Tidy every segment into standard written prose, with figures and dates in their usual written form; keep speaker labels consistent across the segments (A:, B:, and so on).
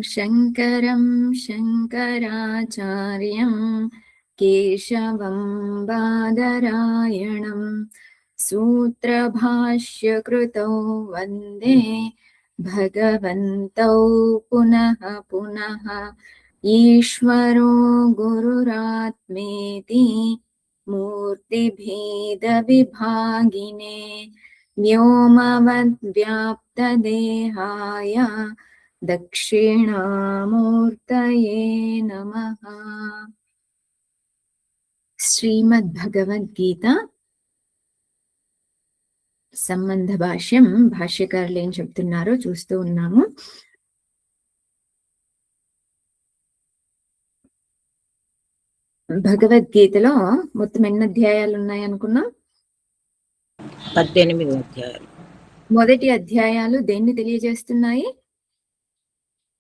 A: शङ्करं शङ्कराचार्यं केशवं बादरायणं सूत्रभाष्यकृतौ वन्दे भगवन्तौ पुनः पुनः। ईश्वरो गुरुरात्मेति मूर्तिभेदविभागिने व्योमवद्व्याप्तदेहाय दक्षिणामूर्तये नमः। శ్రీమద్భగవద్గీత సంబంధ భాష్యం భాష్యకారులు ఏం చెప్తున్నారో చూస్తూ ఉన్నాము. భగవద్గీతలో మొత్తం ఎన్ని అధ్యాయాలు ఉన్నాయి అనుకున్నాం?
B: 18 అధ్యాయాలు.
A: మొదటి అధ్యాయాలు దేన్ని తెలియజేస్తున్నాయి?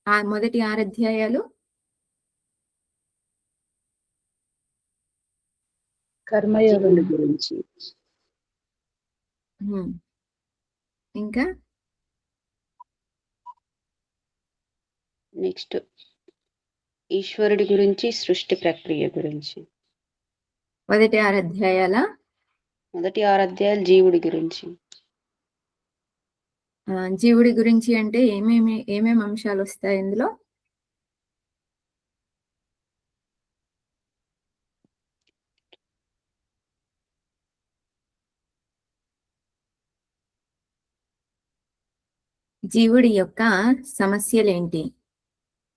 A: ఆ మొదటి 6 అధ్యాయాలు
C: కర్మయోగం గురించి.
A: ఇంకా
C: నెక్స్ట్ ఈశ్వరుడి గురించి, సృష్టి ప్రక్రియ గురించి.
A: మొదటి 6 అధ్యాయాల
C: మొదటి 6 అధ్యాయాలు జీవుడి గురించి.
A: జీవుడి గురించి అంటే ఏమేమి అంశాలు వస్తాయి ఇందులో? జీవుడి యొక్క సమస్యలేంటి,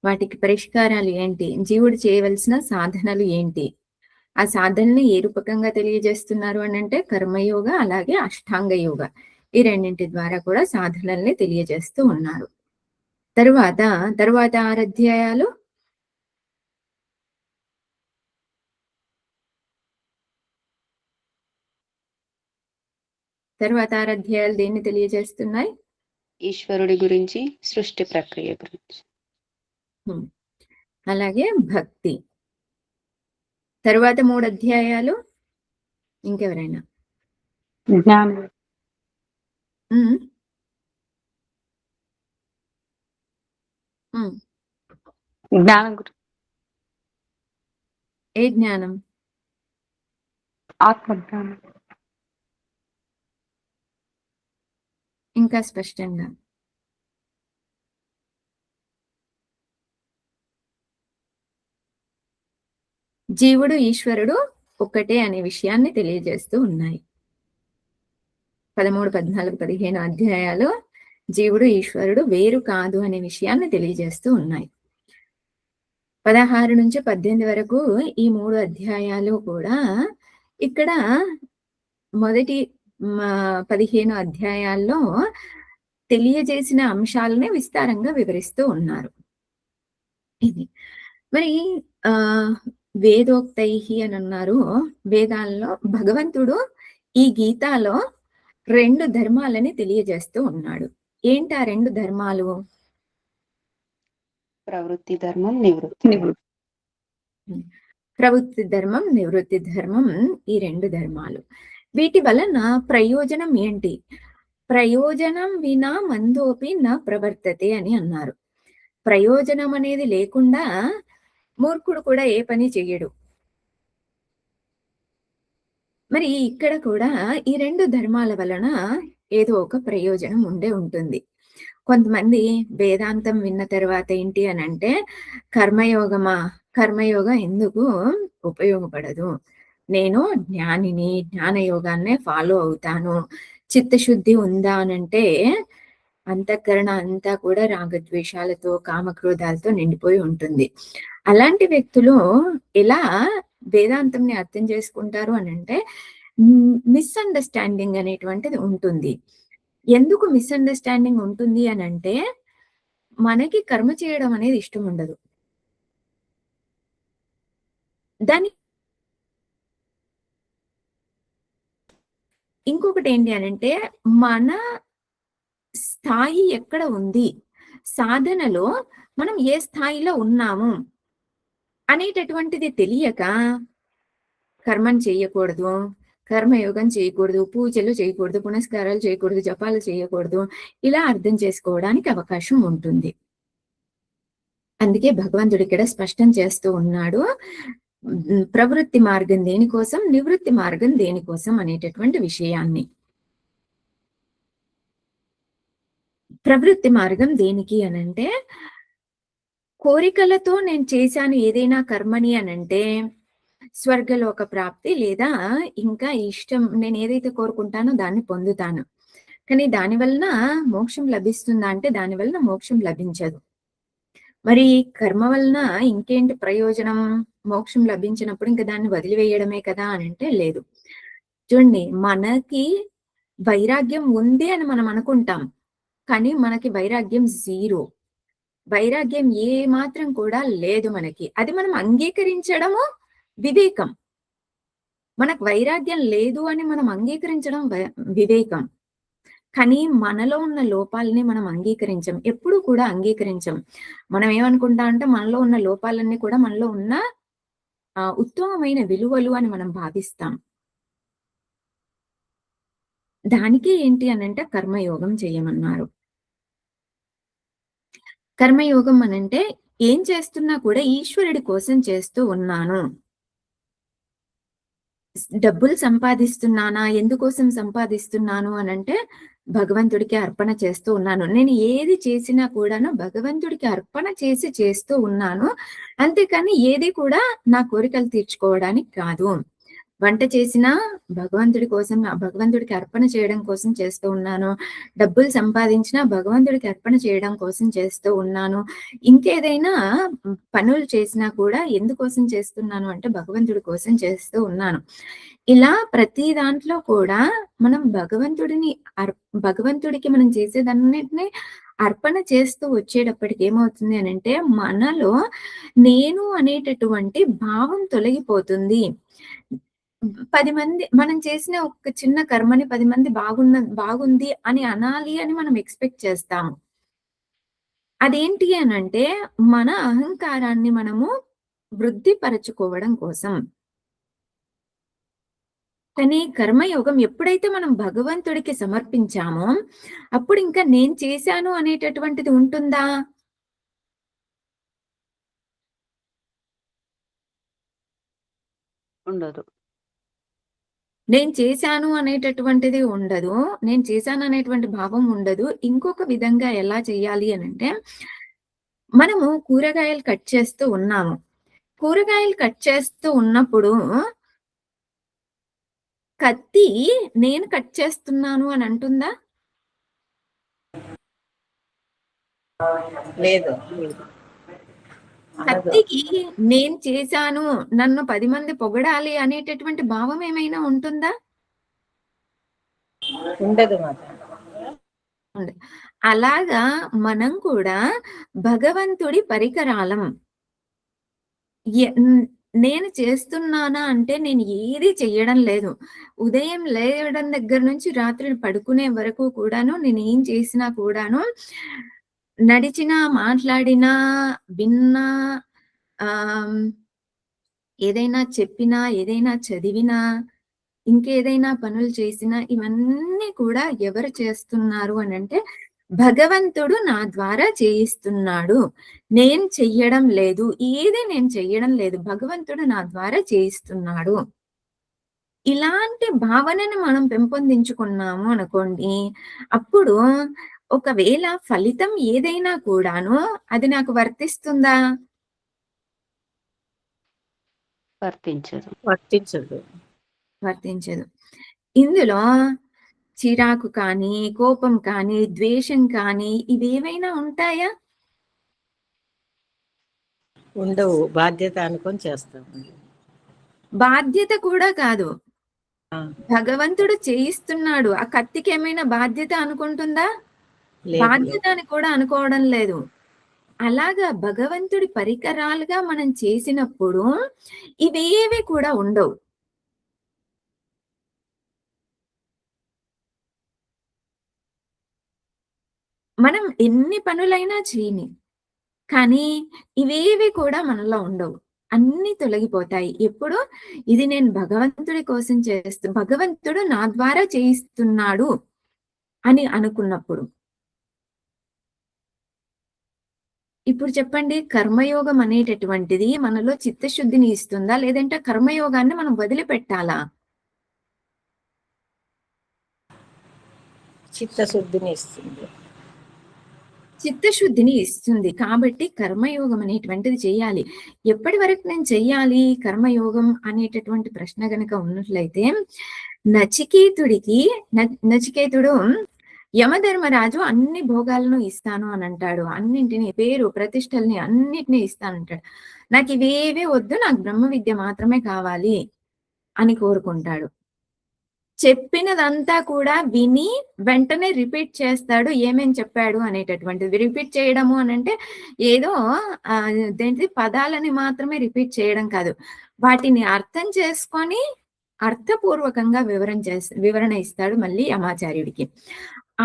A: వాటికి పరిష్కారాలు ఏంటి, జీవుడు చేయవలసిన సాధనలు ఏంటి, ఆ సాధనని ఏ రూపకంగా తెలియజేస్తున్నారు అని అంటే కర్మయోగ అలాగే అష్టాంగ యోగ, ఈ రెండింటి ద్వారా కూడా సాధనల్ని తెలియజేస్తూ ఉన్నారు. తరువాత 6 అధ్యాయాలు దేన్ని తెలియజేస్తున్నాయి?
C: ఈశ్వరుడి గురించి, సృష్టి ప్రక్రియ గురించి.
A: అలాగే భక్తి. తరువాత 3 అధ్యాయాలు ఇంకెవరైనా?
D: జ్ఞానం. జ్ఞానం.
A: ఏ జ్ఞానం?
D: ఆత్మజ్ఞానం.
A: ఇంకా స్పష్టంగా జీవుడు ఈశ్వరుడు ఒక్కటే అనే విషయాన్ని తెలియజేస్తూ ఉన్నాయి. 13, 14, 15 అధ్యాయాలు జీవుడు ఈశ్వరుడు వేరు కాదు అనే విషయాన్ని తెలియజేస్తూ ఉన్నాయి. 16 నుంచి 18 వరకు ఈ 3 అధ్యాయాలు కూడా ఇక్కడ మొదటి 15 అధ్యాయాల్లో తెలియజేసిన అంశాలనే విస్తారంగా వివరిస్తూ ఉన్నారు. ఇది మరి వేదోక్తై అని అన్నారు. వేదాల్లో భగవంతుడు ఈ గీతాలో 2 ధర్మాలని తెలియజేస్తూ ఉన్నాడు. ఏంటి ఆ 2 ధర్మాలు?
C: ప్రవృత్తి ధర్మం, నివృత్తి.
A: ప్రవృత్తి ధర్మం, నివృత్తి ధర్మం, ఈ 2 ధర్మాలు. వీటి వలన ప్రయోజనం ఏంటి? ప్రయోజనం వినా మందోపి నా ప్రవర్తతే అని అన్నారు. ప్రయోజనం అనేది లేకుండా మూర్ఖుడు కూడా ఏ పని చెయ్యడు. మరి ఇక్కడ కూడా ఈ 2 ధర్మాల వలన ఏదో ఒక ప్రయోజనం ఉండే ఉంటుంది. కొంతమంది వేదాంతం విన్న తర్వాత ఏంటి అని అంటే కర్మయోగమా, కర్మయోగం ఎందుకు ఉపయోగపడదు, నేను జ్ఞానిని, జ్ఞానయోగాన్నే ఫాలో అవుతాను, చిత్తశుద్ధి ఉందా అనంటే అంతఃకరణ అంతా కూడా రాగద్వేషాలతో, కామక్రోధాలతో నిండిపోయి ఉంటుంది. అలాంటి వ్యక్తులు ఎలా వేదాంతంని అర్థం చేసుకుంటారు అని అంటే మిస్అండర్స్టాండింగ్ అనేటువంటిది ఉంటుంది. ఎందుకు మిస్అండర్స్టాండింగ్ ఉంటుంది అని అంటే మనకి కర్మ చేయడం అనేది ఇష్టం ఉండదు. దాని ఇంకొకటి ఏంటి అనంటే మన స్థాయి ఎక్కడ ఉంది, సాధనలో మనం ఏ స్థాయిలో ఉన్నాము అనేటటువంటిది తెలియక కర్మను చేయకూడదు, కర్మయోగం చేయకూడదు, పూజలు చేయకూడదు, పునస్కారాలు చేయకూడదు, జపాలు చేయకూడదు, ఇలా అర్థం చేసుకోవడానికి అవకాశం ఉంటుంది. అందుకే భగవంతుడు ఇక్కడ స్పష్టం చేస్తూ ఉన్నాడు. ప్రవృత్తి మార్గం దేనికోసం, నివృత్తి మార్గం దేనికోసం అనేటటువంటి విషయాన్ని. ప్రవృత్తి మార్గం దేనికి అనంటే, కోరికలతో నేను చేశాను ఏదైనా కర్మని అనంటే, స్వర్గలోక ప్రాప్తి లేదా ఇంకా ఇష్టం నేను ఏదైతే కోరుకుంటానో దాన్ని పొందుతాను. కానీ దాని వలన మోక్షం లభిస్తుందా అంటే దాని వలన మోక్షం లభించదు. మరి కర్మ వలన ఇంకేంటి ప్రయోజనం? మోక్షం లభించినప్పుడు ఇంక దాన్ని వదిలివేయడమే కదా అనంటే లేదు. చూడండి, మనకి వైరాగ్యం ఉంది అని మనం అనుకుంటాం. కానీ మనకి వైరాగ్యం 0. వైరాగ్యం ఏ మాత్రం కూడా లేదు మనకి. అది మనం అంగీకరించడము వివేకం. మనకు వైరాగ్యం లేదు అని మనం అంగీకరించడం వివేకం. కానీ మనలో ఉన్న లోపాలని మనం అంగీకరించం. ఎప్పుడూ కూడా అంగీకరించం. మనం ఏమనుకుంటాం అంటే మనలో ఉన్న లోపాలన్నీ కూడా మనలో ఉన్న ఉత్తమమైన విలువలు అని మనం భావిస్తాం. దానికి ఏంటి అనంటే కర్మయోగం చేయమన్నారు. కర్మయోగం అనంటే ఏం చేస్తున్నా కూడా ఈశ్వరుడి కోసం చేస్తూ ఉన్నాను. డబ్బులు సంపాదిస్తున్నానా? ఎందుకోసం సంపాదిస్తున్నాను అనంటే భగవంతుడికి అర్పణ చేస్తూ ఉన్నాను. నేను ఏది చేసినా కూడాను భగవంతుడికి అర్పణ చేసి చేస్తూ ఉన్నాను. అంతేకాని ఏది కూడా నా కోరికలు తీర్చుకోవడానికి కాదు. వంట చేసినా భగవంతుడి కోసం, భగవంతుడికి అర్పణ చేయడం కోసం చేస్తూ ఉన్నాను. డబ్బులు సంపాదించినా భగవంతుడికి అర్పణ చేయడం కోసం చేస్తూ ఉన్నాను. ఇంకేదైనా పనులు చేసినా కూడా ఎందుకోసం చేస్తున్నాను అంటే భగవంతుడి కోసం చేస్తూ ఉన్నాను. ఇలా ప్రతి దాంట్లో కూడా మనం భగవంతుడికి మనం చేసేదన్నిటిని అర్పణ చేస్తూ వచ్చేటప్పటికి ఏమవుతుంది అనంటే మనలో నేను అనేటటువంటి భావం తొలగిపోతుంది. 10 మంది మనం చేసిన ఒక చిన్న కర్మని 10 మంది బాగుంది అని అనాలి అని మనం ఎక్స్‌పెక్ట్ చేస్తాము. అదేంటి అనంటే మన అహంకారాన్ని మనము వృద్ధిపరచుకోవడం కోసం. కానీ కర్మయోగం ఎప్పుడైతే మనం భగవంతుడికి సమర్పించామో అప్పుడు ఇంకా నేను చేశాను అనేటటువంటిది ఉంటుందా?
C: ఉండదు.
A: నేను చేశాను అనేటటువంటిది ఉండదు. నేను చేశాను అనేటువంటి భావం ఉండదు. ఇంకొక విధంగా ఎలా చేయాలి అనంటే, మనము కూరగాయలు కట్ చేస్తూ ఉన్నాము. కూరగాయలు కట్ చేస్తూ ఉన్నప్పుడు కత్తి నేను కట్ చేస్తున్నాను అని అంటుందా?
B: లేదు.
C: లేదు.
A: కత్తికి నేను చేశాను, నన్ను 10 మంది పొగడాలి అనేటటువంటి భావం ఏమైనా ఉంటుందా?
B: ఉండదు మాత.
A: ఉండదు. అలాగా మనం కూడా భగవంతుడి పరికరాలం. నేను చేస్తున్నానా అంటే నేను ఏది చెయ్యడం లేదు. ఉదయం లేవడం దగ్గర నుంచి రాత్రి పడుకునే వరకు కూడాను నేనేం చేసినా కూడాను నడిచినా, మాట్లాడినా, విన్నా, ఆహ్, ఏదైనా చెప్పినా, ఏదైనా చదివినా, ఇంకేదైనా పనులు చేసినా ఇవన్నీ కూడా ఎవరు చేస్తున్నారు అనంటే భగవంతుడు నా ద్వారా చేయిస్తున్నాడు. నేను చెయ్యడం లేదు. ఏది నేను చెయ్యడం లేదు. భగవంతుడు నా ద్వారా చేయిస్తున్నాడు. ఇలాంటి భావనను మనం పెంపొందించుకున్నాము అనుకోండి, అప్పుడు ఒకవేళ ఫలితం ఏదైనా కూడాను అది నాకు వర్తిస్తుందా?
C: వర్తించదు.
B: వర్తించదు.
A: వర్తించదు. ఇందులో చిరాకు కానీ, కోపం కానీ, ద్వేషం కానీ ఇవేవైనా ఉంటాయా?
B: ఉండవు. బాధ్యత అనుకొని చేస్తామండి.
A: బాధ్యత కూడా కాదు.
B: ఆ!
A: భగవంతుడు చేయిస్తున్నాడు. ఆ కత్తికేమైనా బాధ్యత అనుకుంటుందా?
B: లేదు.
A: బాధ్యత అని కూడా అనుకోవడం లేదు. అలాగా భగవంతుడి పరికరాలుగా మనం చేసినప్పుడు ఇవేవి కూడా ఉండవు. మనం ఎన్ని పనులైనా చేయని. కానీ ఇవేవి కూడా మనలో ఉండవు. అన్నీ తొలగిపోతాయి. ఎప్పుడు? ఇది నేను భగవంతుడి కోసం భగవంతుడు నా ద్వారా చేయిస్తున్నాడు అని అనుకున్నప్పుడు. ఇప్పుడు చెప్పండి, కర్మయోగం అనేటటువంటిది మనలో చిత్తశుద్ధిని ఇస్తుందా? లేదంటే కర్మయోగాన్ని మనం వదిలిపెట్టాలా?
B: చిత్తశుద్ధిని ఇస్తుంది.
A: చిత్తశుద్ధిని ఇస్తుంది. కాబట్టి కర్మయోగం అనేటువంటిది చేయాలి. ఎప్పటి వరకు నేను చెయ్యాలి కర్మయోగం అనేటటువంటి ప్రశ్న గనక ఉన్నట్లయితే, నచికేతుడికి నచికేతుడు యమధర్మరాజు అన్ని భోగాలను ఇస్తాను అని అంటాడు. అన్నింటినీ, పేరు ప్రతిష్టల్ని అన్నిటినీ ఇస్తానంటాడు. నాకు ఇవేవీ వద్దు, నాకు బ్రహ్మ విద్య మాత్రమే కావాలి అని కోరుకుంటాడు. చెప్పినదంతా కూడా విని వెంటనే రిపీట్ చేస్తాడు ఏమేం చెప్పాడు అనేటటువంటిది. రిపీట్ చేయడము అనంటే ఏదో దేంటి పదాలని మాత్రమే రిపీట్ చేయడం కాదు. వాటిని అర్థం చేసుకొని అర్థపూర్వకంగా వివరణ ఇస్తాడు మళ్ళీ యమాచార్యుడికి.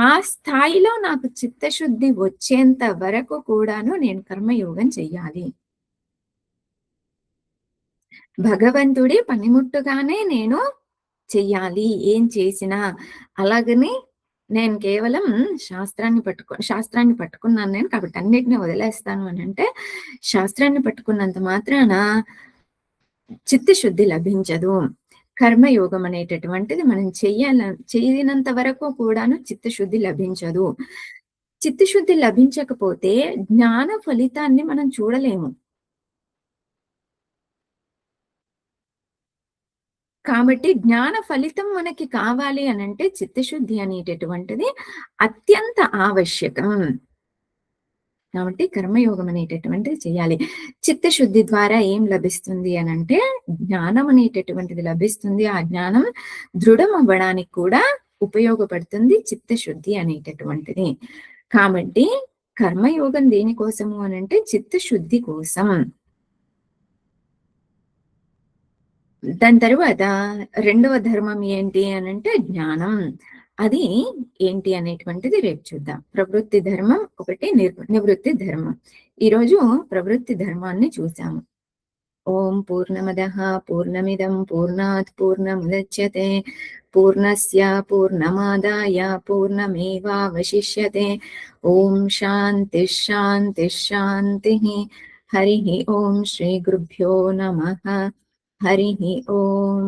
A: ఆ స్థాయిలో నాకు చిత్తశుద్ధి వచ్చేంత వరకు కూడాను నేను కర్మయోగం చెయ్యాలి. భగవంతుడి పనిముట్టుగానే నేను చెయ్యాలి ఏం చేసినా. అలాగని నేను కేవలం శాస్త్రాన్ని పట్టుకున్నాను నేను, కాబట్టి అన్నిటిని వదిలేస్తాను అని అంటే, శాస్త్రాన్ని పట్టుకున్నంత మాత్రాన చిత్తశుద్ధి లభించదు. కర్మయోగం అనేటటువంటిది మనం చేయనంత వరకు కూడాను చిత్తశుద్ధి లభించదు. చిత్తశుద్ధి లభించకపోతే జ్ఞాన ఫలితాన్ని మనం చూడలేము. కాబట్టి జ్ఞాన ఫలితం మనకి కావాలి అనంటే చిత్తశుద్ధి అనేటటువంటిది అత్యంత ఆవశ్యకం. కాబట్టి కర్మయోగం అనేటటువంటిది చేయాలి. చిత్తశుద్ధి ద్వారా ఏం లభిస్తుంది అనంటే జ్ఞానం అనేటటువంటిది లభిస్తుంది. ఆ జ్ఞానం దృఢం అవ్వడానికి కూడా ఉపయోగపడుతుంది చిత్తశుద్ధి అనేటటువంటిది. కాబట్టి కర్మయోగం దేనికోసము అనంటే చిత్తశుద్ధి కోసం. దాని తరువాత రెండవ ధర్మం ఏంటి అనంటే జ్ఞానం. అది ఏంటి అనేటువంటిది రేపు చూద్దాం. ప్రవృత్తి ధర్మం ఒకటి, నివృత్తి ధర్మం. ఈరోజు ప్రవృత్తి ధర్మాన్ని చూసాము. ఓం పూర్ణమదః పూర్ణమిదం పూర్ణాత్ పూర్ణముదచ్యతే పూర్ణస్య పూర్ణమాదాయ పూర్ణమేవావశిష్యతే. ఓం శాంతి శాంతి శాంతి. హరి ఓం శ్రీ గురుభ్యో నమః. హరి ఓం.